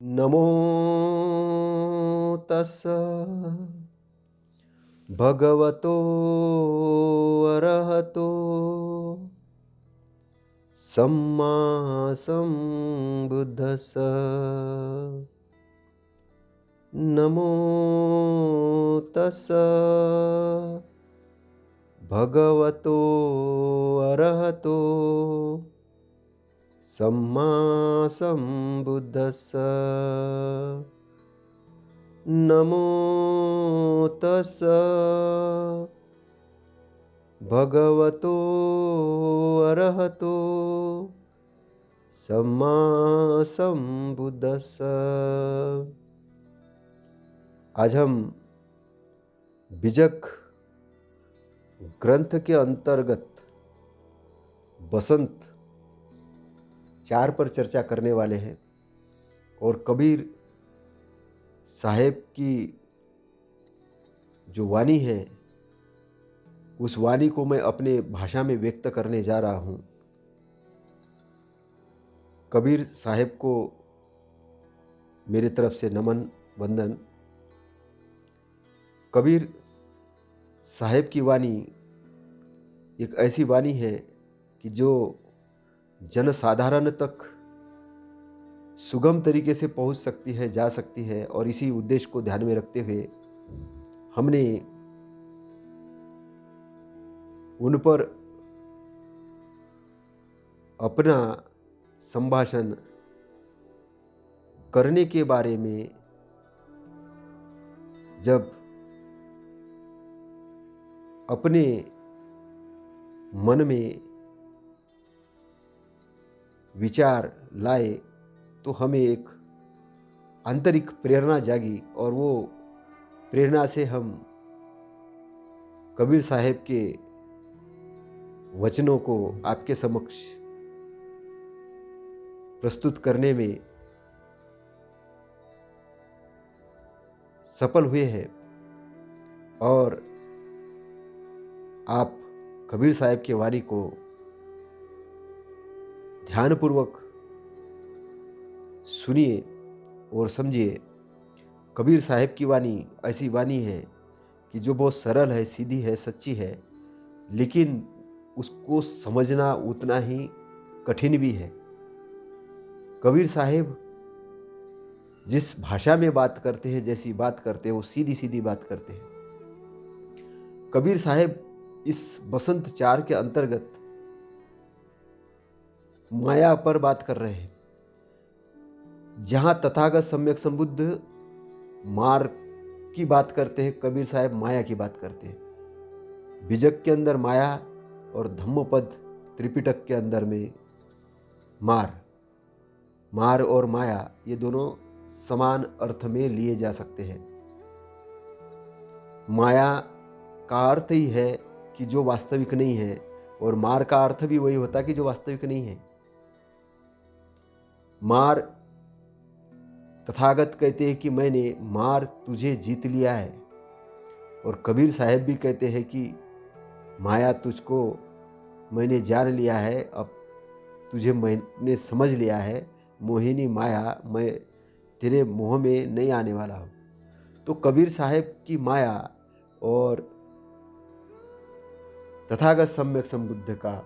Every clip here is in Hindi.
नमो तस्स भगवतो अरहतो सम्मा सम्बुद्धस्स। नमो तस्स भगवतो अरहतो सम्मा सम्बुद्धस्स। नमो तस्स भगवतो अरहतो सम्मा सम्बुद्धस्स। आज हम बीजक ग्रंथ के अंतर्गत बसंत 4 पर चर्चा करने वाले हैं और कबीर साहेब की जो वाणी है उस वाणी को मैं अपने भाषा में व्यक्त करने जा रहा हूँ। कबीर साहेब को मेरी तरफ से नमन वंदन। कबीर साहेब की वाणी एक ऐसी वाणी है कि जो जनसाधारण तक सुगम तरीके से पहुंच सकती है, जा सकती है, और इसी उद्देश्य को ध्यान में रखते हुए हमने उन पर अपना संभाषण करने के बारे में जब अपने मन में विचार लाए तो हमें एक आंतरिक प्रेरणा जागी और वो प्रेरणा से हम कबीर साहेब के वचनों को आपके समक्ष प्रस्तुत करने में सफल हुए हैं। और आप कबीर साहेब की वाणी को ध्यानपूर्वक सुनिए और समझिए। कबीर साहेब की वाणी ऐसी वाणी है कि जो बहुत सरल है, सीधी है, सच्ची है, लेकिन उसको समझना उतना ही कठिन भी है। कबीर साहेब जिस भाषा में बात करते हैं, जैसी बात करते हैं, वो सीधी सीधी बात करते हैं। कबीर साहेब इस बसंत 4 के अंतर्गत माया पर बात कर रहे हैं। जहाँ तथागत सम्यक संबुद्ध मार्ग की बात करते हैं, कबीर साहेब माया की बात करते हैं। बीजक के अंदर माया और धम्मपद त्रिपिटक के अंदर में मार और माया ये दोनों समान अर्थ में लिए जा सकते हैं। माया का अर्थ ही है कि जो वास्तविक नहीं है, और मार का अर्थ भी वही होता है कि जो वास्तविक नहीं है। मार तथागत कहते हैं कि मैंने मार तुझे जीत लिया है, और कबीर साहेब भी कहते हैं कि माया तुझको मैंने जान लिया है, अब तुझे मैंने समझ लिया है। मोहिनी माया, मैं तेरे मोह में नहीं आने वाला हूँ। तो कबीर साहेब की माया और तथागत सम्यक संबुद्ध का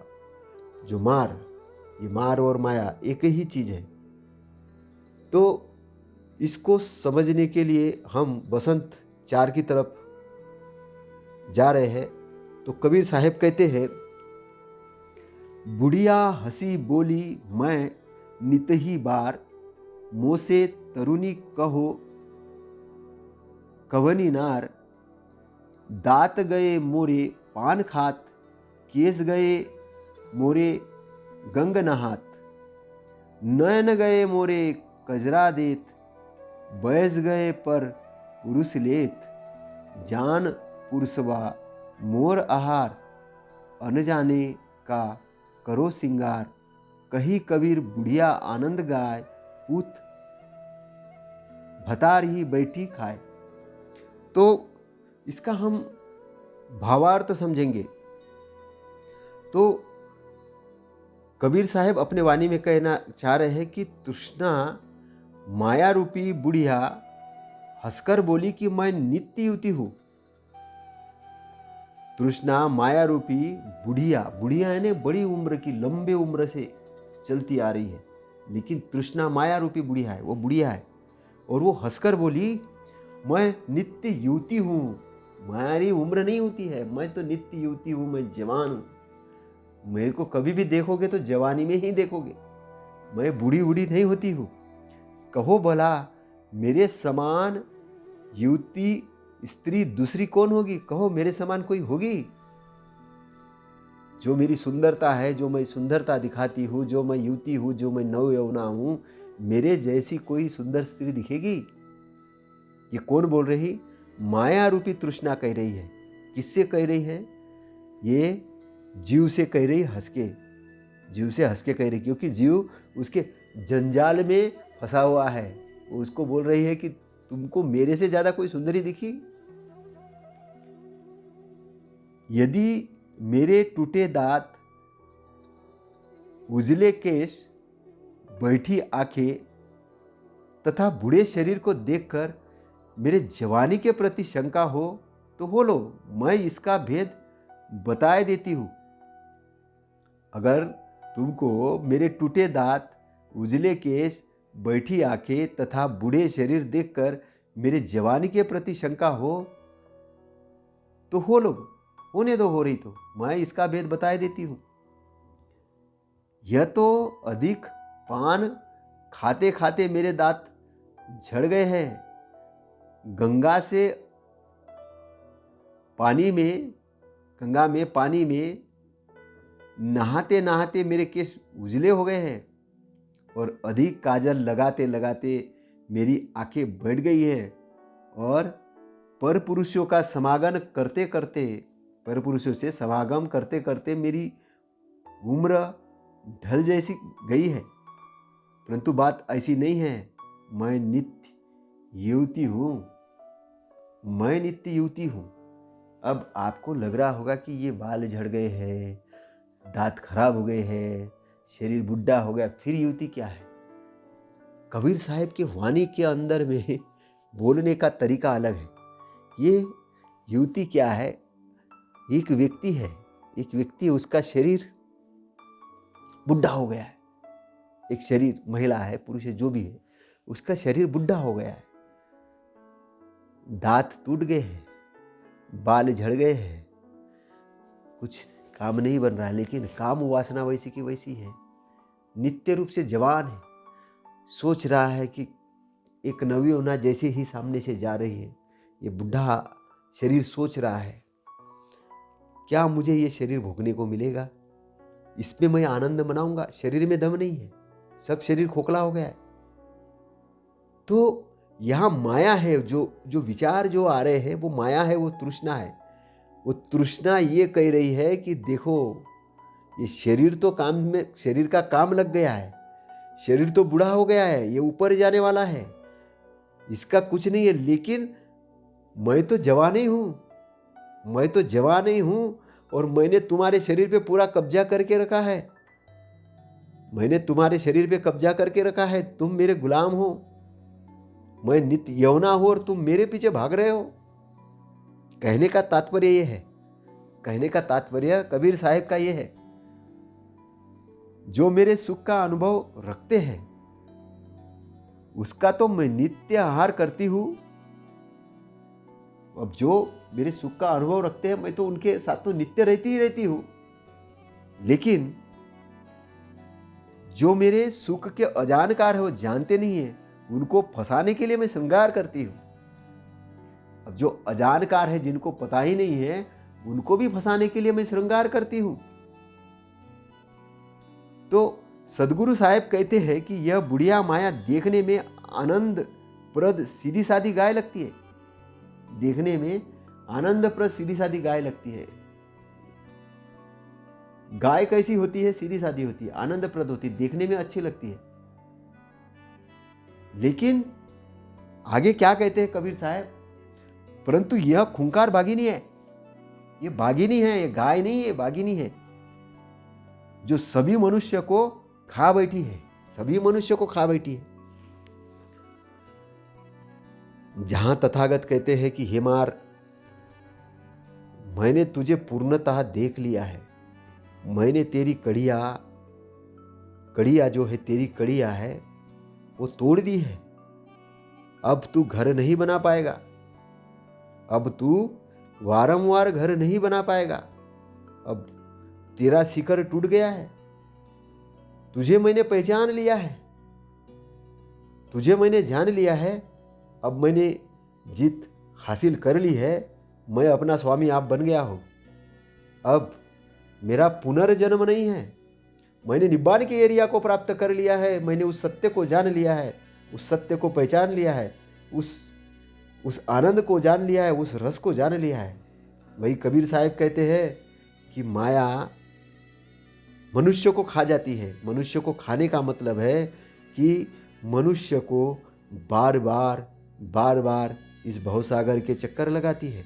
जो मार, ये मार और माया एक ही चीज़ है। तो इसको समझने के लिए हम बसंत 4 की तरफ जा रहे हैं। तो कबीर साहेब कहते हैं, बुढ़िया हंसी बोली मैं नित ही बार, मोसे तरुणी कहो कवनी नार, दांत गए मोरे पान खात, केस गए मोरे गंग नहात, नयन गए मोरे कजरा देत, बैस गए पर पुरुष लेत, जान पुरुषवा मोर आहार, अनजाने का करो सिंगार, कही कबीर बुढ़िया आनंद गाय, पूत भतार ही बैठी खाए। तो इसका हम भावार्थ समझेंगे तो कबीर साहब अपने वाणी में कहना चाह रहे हैं कि तृष्णा माया रूपी बुढ़िया हंसकर बोली कि मैं नित्य युवती हूं। तृष्णा माया रूपी बुढ़िया, बुढ़िया है ना, बड़ी उम्र की, लंबे उम्र से चलती आ रही है, लेकिन तृष्णा माया रूपी बुढ़िया है, वो बुढ़िया है। और वो हंसकर बोली मैं नित्य युवती हूँ, हमारी उम्र नहीं होती है, मैं तो नित्य युवती हूँ, मैं जवान हूँ। मेरे को कभी भी देखोगे तो जवानी में ही देखोगे, मैं बूढ़ी बूढ़ी नहीं होती हूँ। कहो भला मेरे समान युवती स्त्री दूसरी कौन होगी? कहो मेरे समान कोई होगी? जो मेरी सुंदरता है, जो मैं सुंदरता दिखाती हूँ, जो मैं युवती हूँ, जो मैं नव यौवना हूँ, मेरे जैसी कोई सुंदर स्त्री दिखेगी? ये कौन बोल रही? माया रूपी तृष्णा कह रही है। किससे कह रही है? ये जीव से कह रही, हंस के, जीव से हंस के कह रही, क्योंकि जीव उसके जंजाल में फंसा हुआ है। उसको बोल रही है कि तुमको मेरे से ज्यादा कोई सुंदरी दिखी? यदि मेरे टूटे दांत, उजले केश, बैठी आंखें तथा बूढ़े शरीर को देखकर मेरे जवानी के प्रति शंका हो तो बोलो, मैं इसका भेद बता देती हूं। अगर तुमको मेरे टूटे दांत, उजले केश, बैठी आंखें तथा बूढ़े शरीर देखकर मेरे जवानी के प्रति शंका हो तो हो लो, होने दो, हो रही तो मैं इसका भेद बता देती हूं। यह तो अधिक पान खाते खाते मेरे दांत झड़ गए हैं। गंगा में पानी में नहाते नहाते मेरे केश उजले हो गए हैं, और अधिक काजल लगाते लगाते मेरी आंखें बैठ गई है, और परपुरुषों का समागम करते करते, परपुरुषों से समागम करते करते मेरी उम्र ढल जैसी गई है। परंतु बात ऐसी नहीं है, मैं नित्य युवती हूँ, मैं नित्य युवती हूँ। अब आपको लग रहा होगा कि ये बाल झड़ गए हैं, दांत खराब हो गए हैं, शरीर बुढ़ा हो गया, फिर युवती क्या है? कबीर साहब की वाणी के अंदर में बोलने का तरीका अलग है। ये युवती क्या है? एक व्यक्ति है, एक व्यक्ति, उसका शरीर बुढ़ा हो गया है। एक शरीर, महिला है, पुरुष है, जो भी है, उसका शरीर बुढ़ा हो गया है, दांत टूट गए हैं, बाल झड़ गए हैं, कुछ काम नहीं बन रहा है, लेकिन काम वासना वैसी की वैसी है, नित्य रूप से जवान है, सोच रहा है कि एक नवयौवना जैसे ही सामने से जा रही है। ये बुढ़ा शरीर सोच रहा है, क्या मुझे ये शरीर भोगने को मिलेगा? इसमें मैं आनंद मनाऊंगा? शरीर में दम नहीं है, सब शरीर खोखला हो गया है। तो यहाँ माया है, जो विचार जो आ रहे हैं वो माया है, वो तृष्णा है। वो तृष्णा ये कह रही है कि देखो, ये शरीर तो काम में, शरीर का काम लग गया है, शरीर तो बूढ़ा हो गया है, ये ऊपर जाने वाला है, इसका कुछ नहीं है, लेकिन मैं तो जवान ही हूँ, मैं तो जवान ही हूँ, और मैंने तुम्हारे शरीर पे पूरा कब्जा करके रखा है, मैंने तुम्हारे शरीर पे कब्जा करके रखा है, तुम मेरे गुलाम हो, मैं नित्य यौवना हूं और तुम मेरे पीछे भाग रहे हो। कहने का तात्पर्य ये है, कहने का तात्पर्य कबीर साहब का ये है, जो मेरे सुख का अनुभव रखते हैं उसका तो मैं नित्य आहार करती हूं। अब जो मेरे सुख का अनुभव रखते हैं, मैं तो उनके साथ तो नित्य रहती ही रहती हूं, लेकिन जो मेरे सुख के अजानकार है, वो जानते नहीं है, उनको फंसाने के लिए मैं श्रृंगार करती हूं। अब जो अजानकार है, जिनको पता ही नहीं है, उनको भी फंसाने के लिए मैं श्रृंगार करती हूं। तो सदगुरु साहब कहते हैं कि यह बुढ़िया माया देखने में आनंदप्रद सीधी सादी गाय लगती है, देखने में आनंदप्रद सीधी सादी गाय लगती है। गाय कैसी होती है? सीधी सादी होती है, आनंदप्रद होती है, देखने में अच्छी लगती है। लेकिन आगे क्या कहते हैं कबीर साहब? परंतु यह खूंखार बाघिनी है, ये बाघिनी है, ये गाय नहीं है, बाघिनी है, जो सभी मनुष्य को खा बैठी है, सभी मनुष्य को खा बैठी है। जहां तथागत कहते हैं कि हे मार, मैंने तुझे पूर्णतः देख लिया है, मैंने तेरी कड़िया जो है, तेरी कड़िया है वो तोड़ दी है। अब तू घर नहीं बना पाएगा, अब तू वारंवार घर नहीं बना पाएगा। अब तेरा शिखर टूट गया है, तुझे मैंने पहचान लिया है, तुझे मैंने जान लिया है। अब मैंने जीत हासिल कर ली है, मैं अपना स्वामी आप बन गया हूँ। अब मेरा पुनर्जन्म नहीं है, मैंने निब्बान के एरिया को प्राप्त कर लिया है, मैंने उस सत्य को जान लिया है, उस सत्य को पहचान लिया है, उस आनंद को जान लिया है, उस रस को जान लिया है। वही कबीर साहब कहते हैं कि माया मनुष्य को खा जाती है। मनुष्य को खाने का मतलब है कि मनुष्य को बार बार इस भवसागर के चक्कर लगाती है,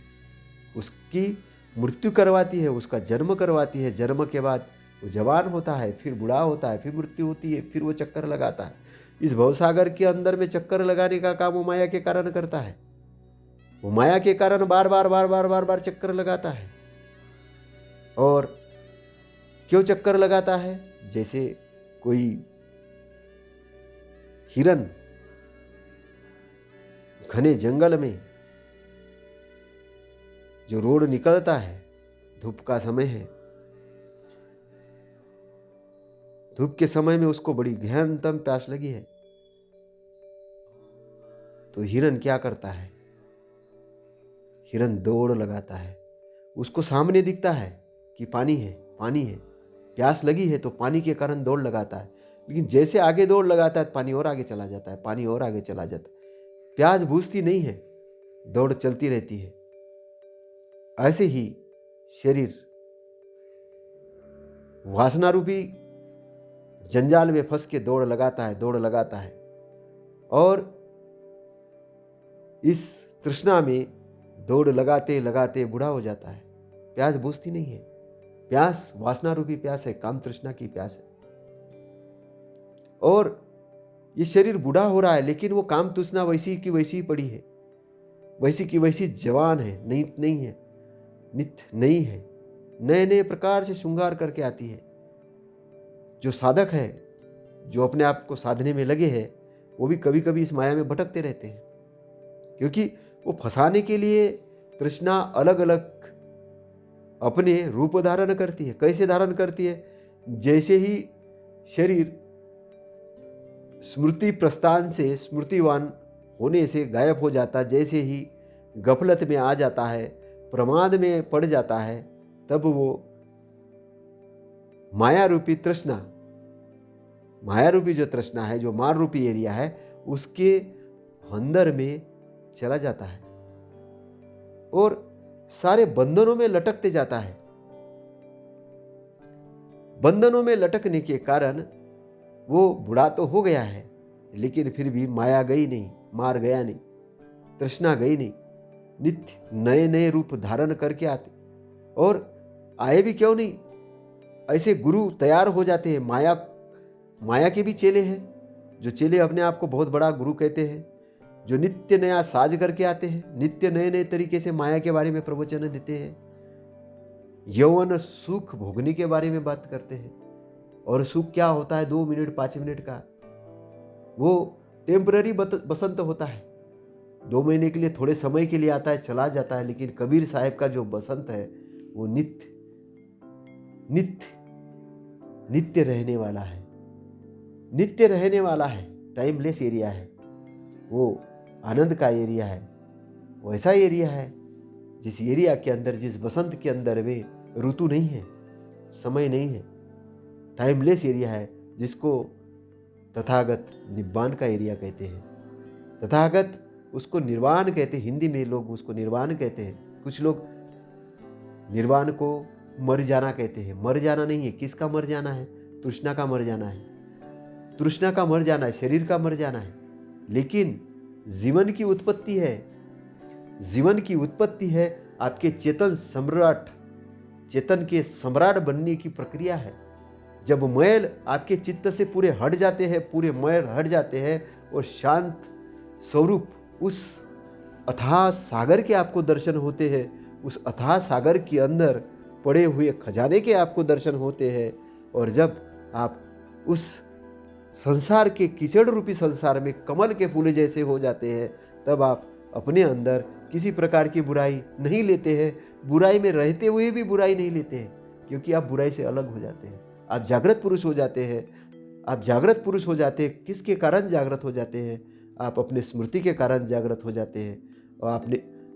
उसकी मृत्यु करवाती है, उसका जन्म करवाती है। जन्म के बाद वो जवान होता है, फिर बूढ़ा होता है, फिर मृत्यु होती है, फिर वो चक्कर लगाता है। इस भवसागर के अंदर में चक्कर लगाने का काम वो माया के कारण करता है। वो माया के कारण बार बार चक्कर लगाता है। और क्यों चक्कर लगाता है? जैसे कोई हिरन घने जंगल में जो रोड निकलता है, धूप का समय है, धूप के समय में उसको बड़ी गहनतम प्यास लगी है, तो हिरन क्या करता है? हिरन दौड़ लगाता है। उसको सामने दिखता है कि पानी है, पानी है, प्यास लगी है, तो पानी के कारण दौड़ लगाता है। लेकिन जैसे आगे दौड़ लगाता है, पानी और आगे चला जाता है, पानी और आगे चला जाता है। प्यास बुझती नहीं है, दौड़ चलती रहती है। ऐसे ही शरीर वासना रूपी जंजाल में फंस के दौड़ लगाता है और इस तृष्णा में दौड़ लगाते लगाते बूढ़ा हो जाता है। प्यास बुझती नहीं है। प्यास वासना रूपी प्यास है, काम तृष्णा की प्यास है। और ये शरीर बूढ़ा हो रहा है, लेकिन वो काम तृष्णा वैसी की वैसी ही पड़ी है, वैसी की वैसी जवान है, नहीं है, नित्य नहीं है, नए नए प्रकार से श्रृंगार करके आती है। जो साधक है, जो अपने आप को साधने में लगे हैं, वो भी कभी कभी इस माया में भटकते रहते हैं, क्योंकि वो फंसाने के लिए तृष्णा अलग अलग अपने रूप धारण करती है। कैसे धारण करती है? जैसे ही शरीर स्मृति प्रस्थान से, स्मृतिवान होने से गायब हो जाता, जैसे ही गफलत में आ जाता है, प्रमाद में पड़ जाता है, तब वो माया रूपी तृष्णा, माया रूपी जो तृष्णा है, जो मार रूपी एरिया है, उसके अंदर में चला जाता है और सारे बंधनों में लटकते जाता है। बंधनों में लटकने के कारण वो बूढ़ा तो हो गया है, लेकिन फिर भी माया गई नहीं, मार गया नहीं, तृष्णा गई नहीं। नित्य नए नए रूप धारण करके आते, और आए भी क्यों नहीं, ऐसे गुरु तैयार हो जाते हैं। माया के भी चेले हैं, जो चेले अपने आप को बहुत बड़ा गुरु कहते हैं, जो नित्य नया साज करके आते हैं, नित्य नए नए तरीके से माया के बारे में प्रवचन देते हैं, यौवन सुख भोगने के बारे में बात करते हैं। और सुख क्या होता है? 2 मिनट 5 मिनट का, वो टेम्पररी बसंत होता है, 2 महीने के लिए, थोड़े समय के लिए आता है, चला जाता है। लेकिन कबीर साहब का जो बसंत है, वो नित्य नित्य नित्य रहने वाला है, नित्य रहने वाला है, टाइमलेस एरिया है, वो आनंद का एरिया है। वो ऐसा एरिया है जिस एरिया के अंदर, जिस बसंत के अंदर वे ऋतु नहीं है, समय नहीं है, टाइमलेस एरिया है, जिसको तथागत निब्बान का एरिया कहते हैं। तथागत उसको निर्वाण कहते हैं, हिंदी में लोग उसको निर्वाण कहते हैं। कुछ लोग निर्वाण को मर जाना कहते हैं। मर जाना नहीं है। किसका मर जाना है? तृष्णा का मर जाना है, तृष्णा का मर जाना है, शरीर का मर जाना है। लेकिन जीवन की उत्पत्ति है, जीवन की उत्पत्ति है आपके चेतन सम्राट, चेतन के सम्राट बनने की प्रक्रिया है। जब मैल आपके चित्त से पूरे हट जाते हैं, पूरे मैल हट जाते हैं और शांत स्वरूप, उस अथाह सागर के आपको दर्शन होते हैं, उस अथाह सागर के अंदर पड़े हुए खजाने के आपको दर्शन होते हैं। और जब आप उस संसार के कीचड़ रूपी संसार में कमल के फूल जैसे हो जाते हैं, तब आप अपने अंदर किसी प्रकार की बुराई नहीं लेते हैं। बुराई में रहते हुए भी बुराई नहीं लेते हैं, क्योंकि आप बुराई से अलग हो जाते हैं। आप जागृत पुरुष हो जाते हैं। आप जागृत पुरुष हो जाते हैं। किसके कारण जागृत हो जाते हैं? आप अपने स्मृति के कारण जागृत हो जाते हैं। और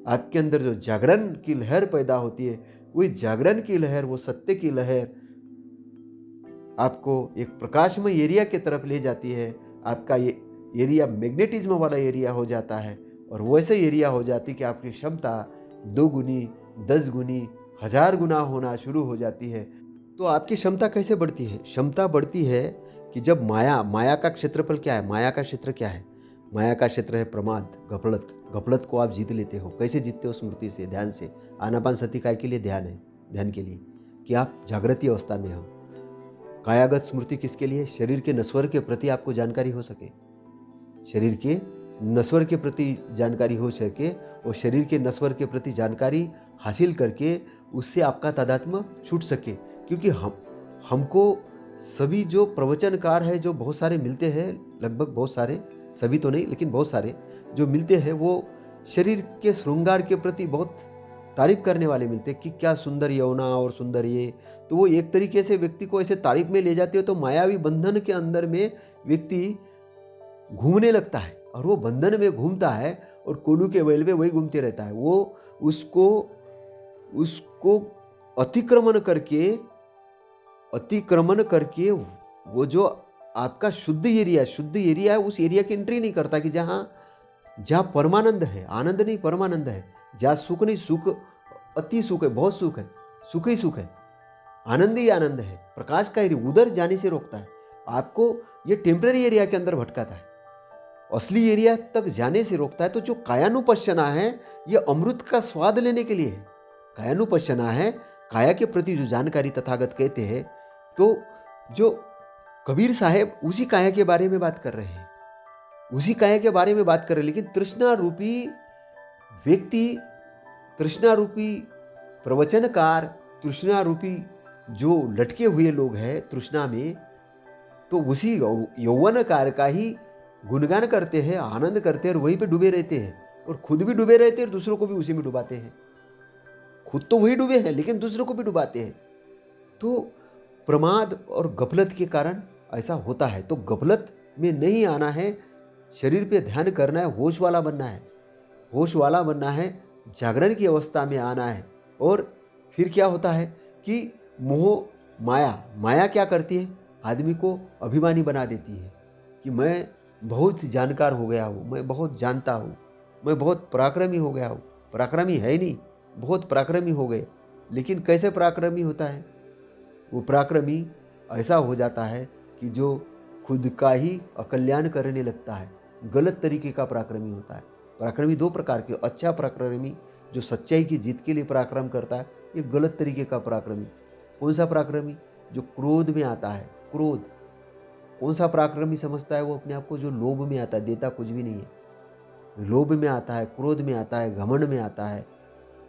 आपके अंदर जो जागरण की लहर पैदा होती है, वही जागरण की लहर, वो सत्य की लहर आपको एक प्रकाशमय एरिया की तरफ ले जाती है। आपका ये एरिया मैग्नेटिज्म वाला एरिया हो जाता है, और वैसे एरिया हो जाती है कि आपकी क्षमता 2 गुनी, 10 गुनी, 1000 गुना होना शुरू हो जाती है। तो आपकी क्षमता कैसे बढ़ती है? क्षमता बढ़ती है कि जब माया का क्षेत्रफल क्या है? माया का क्षेत्र क्या है? माया का क्षेत्र है प्रमाद, गफलत। गफलत को आप जीत लेते हो। कैसे जीतते हो? स्मृति से, ध्यान से। आनापान सती काय के लिए ध्यान है, ध्यान के लिए कि आप जागृति अवस्था में हो। कायागत स्मृति किसके लिए? शरीर के नश्वर के प्रति आपको जानकारी हो सके, शरीर के नश्वर के प्रति जानकारी हो सके, और शरीर के नश्वर के प्रति जानकारी हासिल करके उससे आपका तादात्म्य छूट सके। क्योंकि हमको सभी जो प्रवचनकार है, जो बहुत सारे मिलते हैं, लगभग बहुत सारे, सभी तो नहीं लेकिन बहुत सारे जो मिलते हैं, वो शरीर के श्रृंगार के प्रति बहुत तारीफ करने वाले मिलते हैं कि क्या सुंदर यौना और सुंदर ये। तो वो एक तरीके से व्यक्ति को ऐसे तारीफ में ले जाते हो, तो मायावी बंधन के अंदर में व्यक्ति घूमने लगता है, और वो बंधन में घूमता है, और कोलू के बैल में वही घूमते रहता है। वो उसको अतिक्रमण करके वो जो आपका शुद्ध एरिया है, उस एरिया की एंट्री नहीं करता, कि जहाँ परमानंद है, आनंद नहीं परमानंद है, जहाँ सुख नहीं, सुख अति सुख है, बहुत सुख है, सुख ही सुख है, आनंद ही आनंद है, प्रकाश का एरिया, उधर जाने से रोकता है आपको। ये टेम्पररी एरिया के अंदर भटकाता है, असली एरिया तक जाने से रोकता है। तो जो कायानुपश्यना है, ये अमृत का स्वाद लेने के लिए है। कायानुपश्यना है, काया के प्रति जो जानकारी तथागत कहते हैं। तो जो कबीर साहेब उसी काया के बारे में बात कर रहे हैं, उसी काया के बारे में बात कर रहे हैं। लेकिन तृष्णा रूपी व्यक्ति, तृष्णा रूपी प्रवचनकार, तृष्णा रूपी जो लटके हुए लोग हैं तृष्णा में, तो उसी यौवनकार का ही गुणगान करते हैं, आनंद करते हैं, और वहीं पे डूबे रहते हैं, और खुद भी डूबे रहते हैं, और दूसरों को भी उसी में डुबाते हैं। खुद तो वही डूबे हैं, लेकिन दूसरों को भी डुबाते हैं। तो प्रमाद और गफलत के कारण ऐसा होता है। तो गफलत में नहीं आना है, शरीर पे ध्यान करना है, होश वाला बनना है, होश वाला बनना है, जागरण की अवस्था में आना है। और फिर क्या होता है कि माया क्या करती है? आदमी को अभिमानी बना देती है कि मैं बहुत जानकार हो गया हूँ, मैं बहुत जानता हूँ, मैं बहुत पराक्रमी हो गया हूँ। पराक्रमी है नहीं, बहुत पराक्रमी हो गए। लेकिन कैसे पराक्रमी होता है? वो पराक्रमी ऐसा हो जाता है कि जो खुद का ही अकल्याण करने लगता है, गलत तरीके का पराक्रमी होता है। पराक्रमी 2 प्रकार के, अच्छा पराक्रमी जो सच्चाई की जीत के लिए पराक्रम करता है, ये गलत तरीके का पराक्रमी। कौन सा पराक्रमी? जो क्रोध में आता है, क्रोध। कौन सा पराक्रमी समझता है वो अपने आप को? जो लोभ में आता है, देता कुछ भी नहीं है, लोभ में आता है, क्रोध में आता है, घमंड में आता है,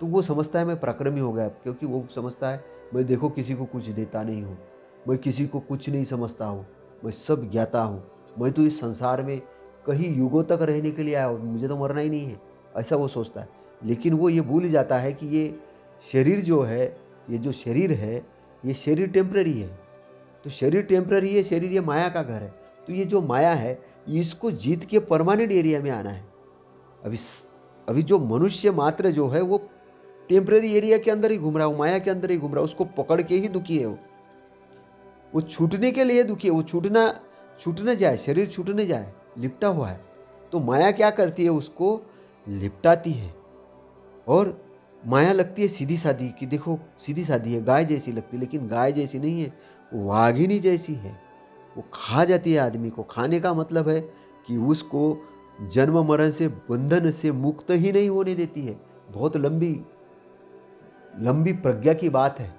तो वो समझता है मैं पराक्रमी हो गया। क्योंकि वो समझता है मैं देखो किसी को कुछ देता नहीं हूँ, मैं किसी को कुछ नहीं समझता हूँ, मैं सब ज्ञाता हूँ, मैं तो इस संसार में कहीं युगों तक रहने के लिए आया हूँ, मुझे तो मरना ही नहीं है, ऐसा वो सोचता है। लेकिन वो ये भूल जाता है कि ये शरीर जो है, ये जो शरीर है, ये शरीर टेम्पररी है। तो शरीर टेम्पररी है, शरीर ये माया का घर है। तो ये जो माया है, इसको जीत के परमानेंट एरिया में आना है। अभी जो मनुष्य मात्र जो है, वो टेम्पररी एरिया के अंदर ही घूम रहा है, माया के अंदर ही घूम रहा है, उसको पकड़ के ही दुखी है। वो छूटने के लिए दुखी है, वो छूट न जाए, शरीर छूट न जाए, लिपटा हुआ है। तो माया क्या करती है? उसको लिपटाती है। और माया लगती है सीधी सादी, कि देखो सीधी सादी है, गाय जैसी लगती है, लेकिन गाय जैसी नहीं है, वो वाघिनी जैसी है। वो खा जाती है आदमी को। खाने का मतलब है कि उसको जन्म मरण से, बंधन से मुक्त ही नहीं होने देती है। बहुत लंबी प्रज्ञा की बात है।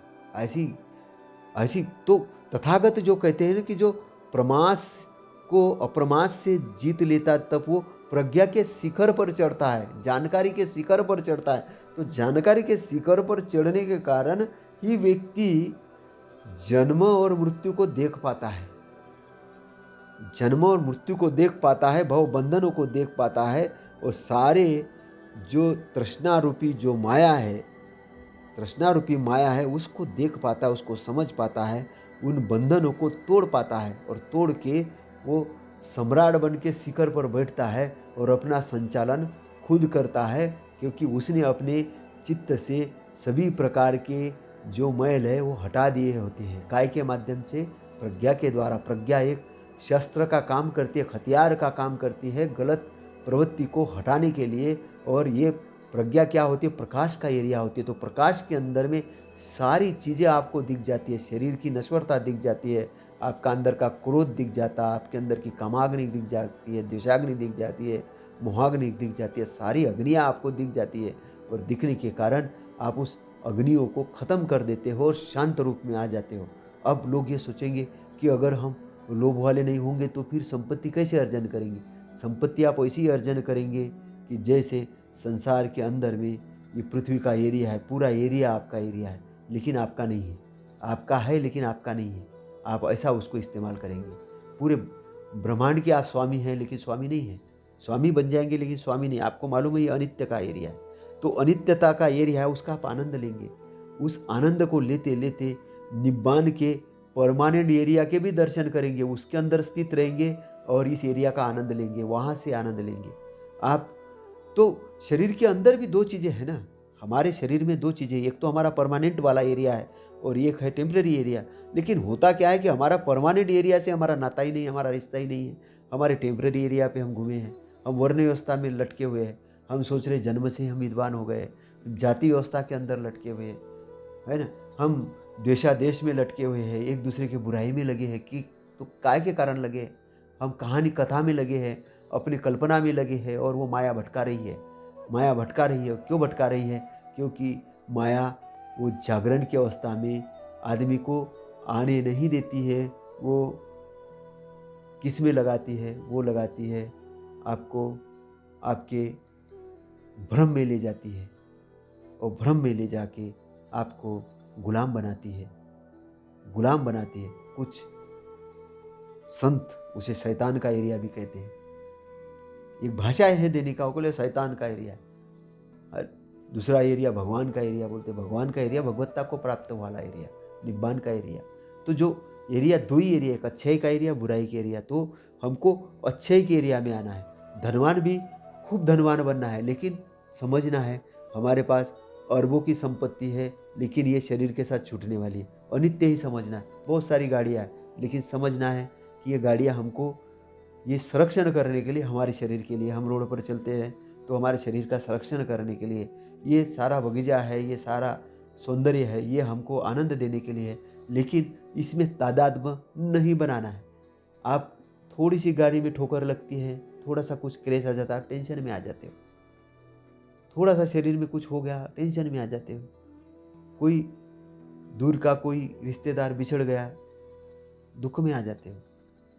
ऐसी तो तथागत जो कहते हैं कि जो प्रमास को अप्रमास से जीत लेता, तब वो प्रज्ञा के शिखर पर चढ़ता है, जानकारी के शिखर पर चढ़ता है। तो जानकारी के शिखर पर चढ़ने के कारण ही व्यक्ति जन्म और मृत्यु को देख पाता है, जन्म और मृत्यु को देख पाता है, भव बंधनों को देख पाता है, और सारे जो तृष्णा रूपी जो माया है, तृष्णा रूपी माया है, उसको देख पाता है, उसको समझ पाता है, उन बंधनों को तोड़ पाता है, और तोड़ के वो सम्राट बन के शिखर पर बैठता है और अपना संचालन खुद करता है, क्योंकि उसने अपने चित्त से सभी प्रकार के जो मैल है वो हटा दिए होते हैं। काय के माध्यम से? प्रज्ञा के द्वारा। प्रज्ञा एक शस्त्र का काम करती है, हथियार का काम करती है गलत प्रवृत्ति को हटाने के लिए। और ये प्रज्ञा क्या होती है? प्रकाश का एरिया होती है। तो प्रकाश के अंदर में सारी चीज़ें आपको दिख जाती है, शरीर की नश्वरता दिख जाती है, आपका अंदर का क्रोध दिख जाता है, आपके अंदर की कामाग्नि दिख जाती है, द्वेषाग्नि दिख जाती है, मोहाग्नि दिख जाती है, सारी अग्नियाँ आपको दिख जाती है। और दिखने के कारण आप उस अग्नियों को ख़त्म कर देते हो और शांत रूप में आ जाते हो। अब लोग ये सोचेंगे कि अगर हम लोभ वाले नहीं होंगे तो फिर संपत्ति कैसे अर्जन करेंगे? संपत्ति आप ऐसी ही अर्जन करेंगे कि जैसे संसार के अंदर में ये पृथ्वी का एरिया है, पूरा एरिया आपका एरिया है, लेकिन आपका नहीं है। आपका है लेकिन आपका नहीं है। आप ऐसा उसको इस्तेमाल करेंगे। पूरे ब्रह्मांड के आप स्वामी हैं लेकिन स्वामी नहीं है। स्वामी बन जाएंगे लेकिन स्वामी नहीं। आपको मालूम है ये अनित्य का एरिया है। तो अनित्यता का एरिया है, उसका आप आनंद लेंगे। उस आनंद को लेते लेते निब्बान के परमानेंट एरिया के भी दर्शन करेंगे, उसके अंदर स्थित रहेंगे और इस एरिया का आनंद लेंगे, वहाँ से आनंद लेंगे आप। तो शरीर के अंदर भी दो चीज़ें हैं ना, हमारे शरीर में दो चीज़ें, एक तो हमारा परमानेंट वाला एरिया है और एक है टेम्पररी एरिया। लेकिन होता क्या है कि हमारा परमानेंट एरिया से हमारा नाता ही नहीं, हमारा रिश्ता ही नहीं है। हमारे टेम्पररी एरिया पे हम घूमे हैं, हम वर्ण व्यवस्था में लटके हुए हैं, हम सोच रहे जन्म से हम विद्वान हो गए, जाति व्यवस्था के अंदर लटके हुए हैं, है ना। हम देशादेश में लटके हुए हैं, एक दूसरे की बुराई में लगे हैं कि तो काय के कारण लगे हैं? हम कहानी कथा में लगे हैं, अपनी कल्पना में लगे हैं, और वो माया भटका रही है। माया भटका रही है, क्यों भटका रही है? क्योंकि माया वो जागरण की अवस्था में आदमी को आने नहीं देती है। वो किस में लगाती है? वो लगाती है आपको आपके भ्रम में ले जाती है, और भ्रम में ले जाके आपको गुलाम बनाती है, गुलाम बनाती है। कुछ संत उसे शैतान का एरिया भी कहते हैं। एक भाषा है देने का, वो शैतान का एरिया है, और दूसरा एरिया भगवान का एरिया बोलते हैं। भगवान का एरिया भगवत्ता को प्राप्त वाला एरिया, निब्बान का एरिया। तो जो एरिया दो ही एरिया, एक अच्छाई का एरिया, बुराई का एरिया। तो हमको अच्छाई के एरिया में आना है। धनवान भी खूब धनवान बनना है, लेकिन समझना है हमारे पास अरबों की संपत्ति है, लेकिन ये शरीर के साथ छूटने वाली है। अनित्य ही समझना है। बहुत सारी गाड़ियाँ हैं, लेकिन समझना है कि ये गाड़ियाँ हमको ये संरक्षण करने के लिए, हमारे शरीर के लिए, हम रोड पर चलते हैं तो हमारे शरीर का संरक्षण करने के लिए। ये सारा बगीचा है, ये सारा सौंदर्य है, ये हमको आनंद देने के लिए है, लेकिन इसमें तादात्म्य नहीं बनाना है। आप थोड़ी सी गाड़ी में ठोकर लगती है, थोड़ा सा कुछ क्रेश आ जाता है, टेंशन में आ जाते हो। थोड़ा सा शरीर में कुछ हो गया, टेंशन में आ जाते हो। कोई दूर का कोई रिश्तेदार बिछड़ गया, दुख में आ जाते हो।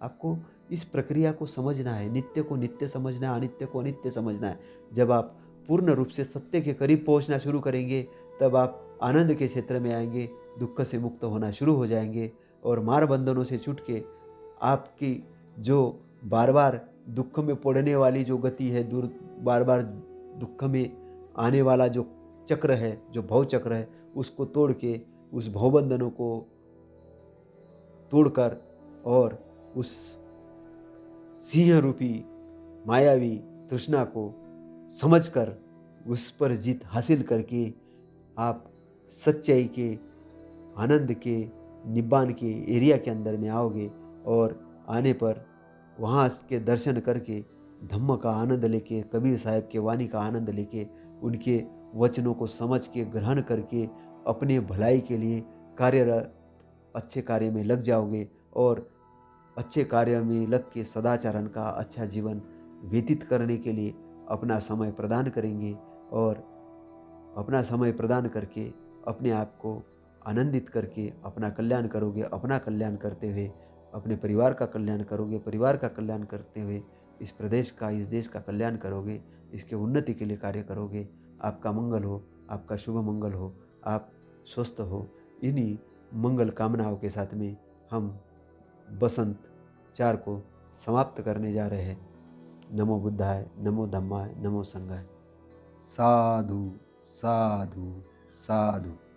आपको इस प्रक्रिया को समझना है। नित्य को नित्य समझना है, अनित्य को अनित्य समझना है। जब आप पूर्ण रूप से सत्य के करीब पहुंचना शुरू करेंगे, तब आप आनंद के क्षेत्र में आएंगे, दुख से मुक्त होना शुरू हो जाएंगे, और मार बंधनों से छूट के आपकी जो बार बार दुख में पड़ने वाली जो गति है, दूर बार बार दुख में आने वाला जो चक्र है, जो भव चक्र है, उसको तोड़ के, उस भवबंधनों को तोड़कर, और उस सिंह रूपी मायावी तृष्णा को समझकर उस पर जीत हासिल करके आप सच्चाई के, आनंद के, निब्बान के एरिया के अंदर में आओगे। और आने पर वहाँ के दर्शन करके, धम्म का आनंद लेके, कबीर साहब के वाणी का आनंद लेके, उनके वचनों को समझ के, ग्रहण करके, अपने भलाई के लिए कार्यरत अच्छे कार्य में लग जाओगे, और अच्छे कार्य में लग के सदाचरण का अच्छा जीवन व्यतीत करने के लिए अपना समय प्रदान करेंगे, और अपना समय प्रदान करके अपने आप को आनंदित करके अपना कल्याण करोगे। अपना कल्याण करते हुए अपने परिवार का कल्याण करोगे, परिवार का कल्याण करते हुए इस प्रदेश का, इस देश का कल्याण करोगे, इसके उन्नति के लिए कार्य करोगे। आपका मंगल हो, आपका शुभ मंगल हो, आप स्वस्थ हो। इन्हीं मंगल कामनाओं के साथ में हम बसंत 4 को समाप्त करने जा रहे हैं। नमो बुद्धाय, नमो धम्माय, नमो संघाय। साधु साधु साधु।